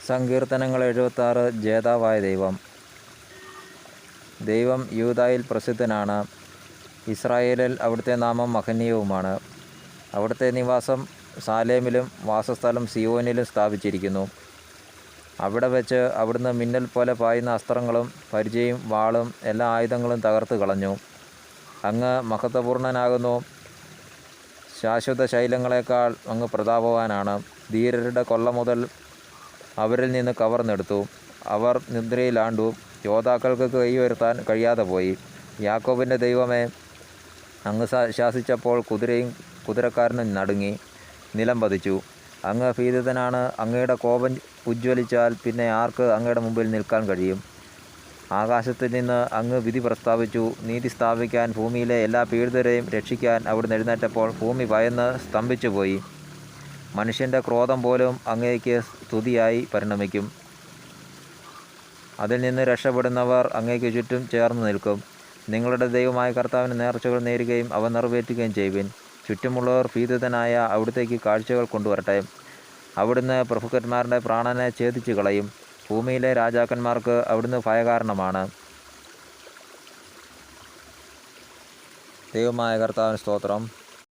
സങ്കീർത്തനങ്ങൾ 76. ജേതാവായ ദൈവം. ദൈവം യൂദായിൽ പ്രസിദ്ധനാണ്. ഇസ്രായേലിൽ അവിടുത്തെ നാമം മഹനീയവുമാണ്. അവിടുത്തെ നിവാസം സാലേമിലും വാസസ്ഥലം സിയോനിലും സ്ഥാപിച്ചിരിക്കുന്നു. അവിടെ വെച്ച് അവിടുന്ന് മിന്നൽ പോലെ പായുന്ന അസ്ത്രങ്ങളും പരിചയും വാളും എല്ലാ ആയുധങ്ങളും തകർത്ത് കളഞ്ഞു. അങ്ങ് മഹത്വപൂർണനാകുന്നു. ശാശ്വത ശൈലങ്ങളെക്കാൾ അങ്ങ് പ്രതാപവാനാണ്. ധീരരുടെ കൊള്ള മുതൽ അവരിൽ നിന്ന് കവർന്നെടുത്തു. അവർ നിദ്രയിലാണ്ടു. യോദ്ധാക്കൾക്ക് കൈ ഉയർത്താൻ കഴിയാതെ പോയി. യാക്കോബിൻ്റെ ദൈവമേ, അങ്ങ് ശാസിച്ചപ്പോൾ കുതിരയും കുതിരക്കാരനും നടുങ്ങി നിലം പതിച്ചു. അങ്ങ് ഭീതിതനാണ്. അങ്ങയുടെ കോപം ഉജ്ജ്വലിച്ചാൽ പിന്നെ ആർക്ക് അങ്ങയുടെ മുമ്പിൽ നിൽക്കാൻ കഴിയും? ആകാശത്തിൽ നിന്ന് അങ്ങ് വിധി പ്രസ്താവിച്ചു. നീതി സ്ഥാപിക്കാൻ ഭൂമിയിലെ എല്ലാ പീഡിതരെയും രക്ഷിക്കാൻ അവിടുന്ന് എഴുന്നേറ്റപ്പോൾ ഭൂമി ഭയന്ന് സ്തംഭിച്ചുപോയി. മനുഷ്യൻ്റെ ക്രോധം പോലും അങ്ങേക്ക് സ്തുതിയായി പരിണമിക്കും. അതിൽ നിന്ന് രക്ഷപ്പെടുന്നവർ അങ്ങേക്ക് ചുറ്റും ചേർന്ന് നിൽക്കും. നിങ്ങളുടെ ദൈവമായ കർത്താവിന് നേർച്ചകൾ നേരുകയും അവ നിറവേറ്റുകയും ചെയ്യുവിൻ. ചുറ്റുമുള്ളവർ ഭീതിതനായ അവിടുത്തേക്ക് കാഴ്ചകൾ കൊണ്ടുവരട്ടെ. അവിടുന്ന് പ്രഭുക്കന്മാരുടെ പ്രാണനെ ഛേദിച്ചു കളയും. ഭൂമിയിലെ രാജാക്കന്മാർക്ക് അവിടുന്ന് ഭയകാരണമാണ്. ദൈവമായ കർത്താവിന് സ്തോത്രം.